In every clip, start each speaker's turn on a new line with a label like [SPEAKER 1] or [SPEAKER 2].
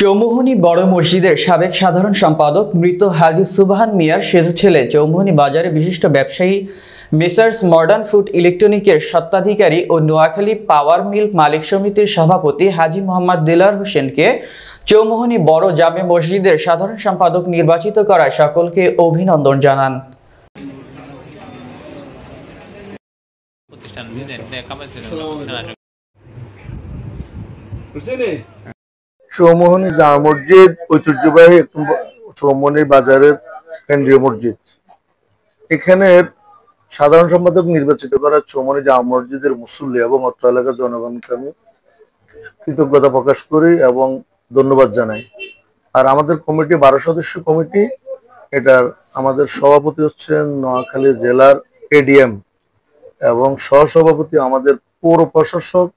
[SPEAKER 1] চৌমুহনী বড় মসজিদের সাবেক সাধারণ সম্পাদক মৃত হাজী সুবহান মিয়ার সেজ ছেলে চৌমুহনী বাজারে বিশিষ্ট ব্যবসায়ী মেসার্স মডার্ন ফুড ইলেকট্রনিকের স্বত্বাধিকারী ও নোয়াখালী পাওয়ার মিল মালিক সমিতির সভাপতি হাজী মোহাম্মদ দিলার হোসেনকে চৌমুহনী বড় জামে মসজিদের সাধারণ সম্পাদক নির্বাচিত করায় সকলকে অভিনন্দন জানান।
[SPEAKER 2] চৌমুহনী জামে মসজিদ ঐতিহ্যবাহী চৌমুহনী বাজারের কেন্দ্রীয় মসজিদ। এখানের সাধারণ সম্পাদক নির্বাচিত করা চৌমুহনী জামে মসজিদের মুসল্লি এবং অত্র এলাকার জনগণকে আমি কৃতজ্ঞতা প্রকাশ করি এবং ধন্যবাদ জানাই। আর আমাদের কমিটি 12 সদস্য কমিটি, এটার আমাদের সভাপতি হচ্ছেন নোয়াখালী জেলার এডিএম এবং সহসভাপতি আমাদের পৌর প্রশাসক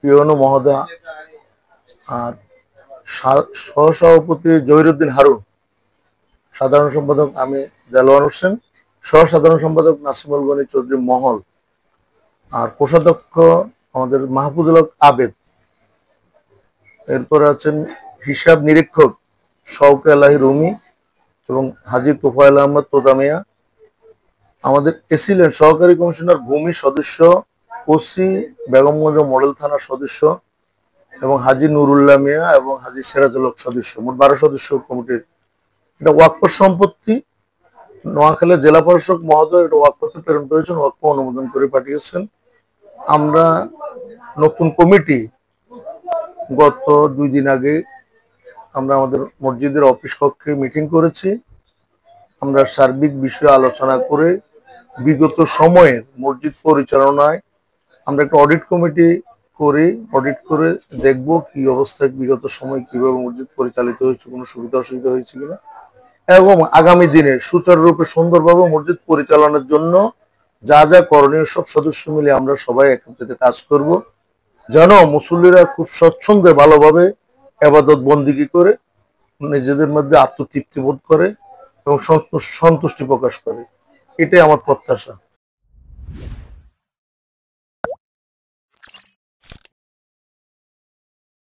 [SPEAKER 2] ইউনো মহোদয়, আর সহসভাপতি জহিরুদ্দিন হারুন, সাধারণ সম্পাদক আমি দেলোয়ার হোসেন, সহ সাধারণ সম্পাদক নাসিমুল গনি চৌধুরী মহল, আর কোষাধ্যক্ষ আমাদের মাহফুজুল হক আবেদ। এরপর আছেন হিসাব নিরীক্ষক শওকে আলাহি রুমি এবং হাজী তোফায়েল আহমদ তোদামিয়া। আমাদের এসিলেন্ট সহকারী কমিশনার ভূমি সদস্য, ওসি বেগমগঞ্জ মডেল থানার সদস্য এবং হাজী নুরুল্লাহ মিয়া এবং হাজী সিরাজুল হক সদস্য। মোট 12 সদস্য কমিটির। এটা ওয়াকফ সম্পত্তি। নোয়াখালী জেলা প্রশাসক মহোদয় এটা ওয়াকফতে প্রেরণ করেছেন, ওয়াকফ অনুমোদন করে পাঠিয়েছেন। আমরা নতুন কমিটি গত 2 দিন আগে আমরা আমাদের মসজিদের অফিস কক্ষে মিটিং করেছি। আমরা সার্বিক বিষয়ে আলোচনা করে বিগত সময়ের মসজিদ পরিচালনায় আমরা একটা অডিট কমিটি করি, অডিট করে দেখব কি অবস্থায় বিগত সময় কিভাবে মসজিদ পরিচালিত হয়েছে, কোনো সুবিধা অসুবিধা হয়েছে কিনা, এবং আগামী দিনে সুচারুরূপে সুন্দরভাবে মসজিদ পরিচালনার জন্য যা যা করণীয় সব সদস্য মিলে আমরা সবাই একত্রিত কাজ করব, যেন মুসল্লিরা খুব স্বচ্ছন্দে ভালোভাবে ইবাদত বন্দিগি করে নিজেদের মধ্যে আত্মতৃপ্তি বোধ করে এবং সন্তুষ্টি প্রকাশ করে। এটাই আমার প্রত্যাশা।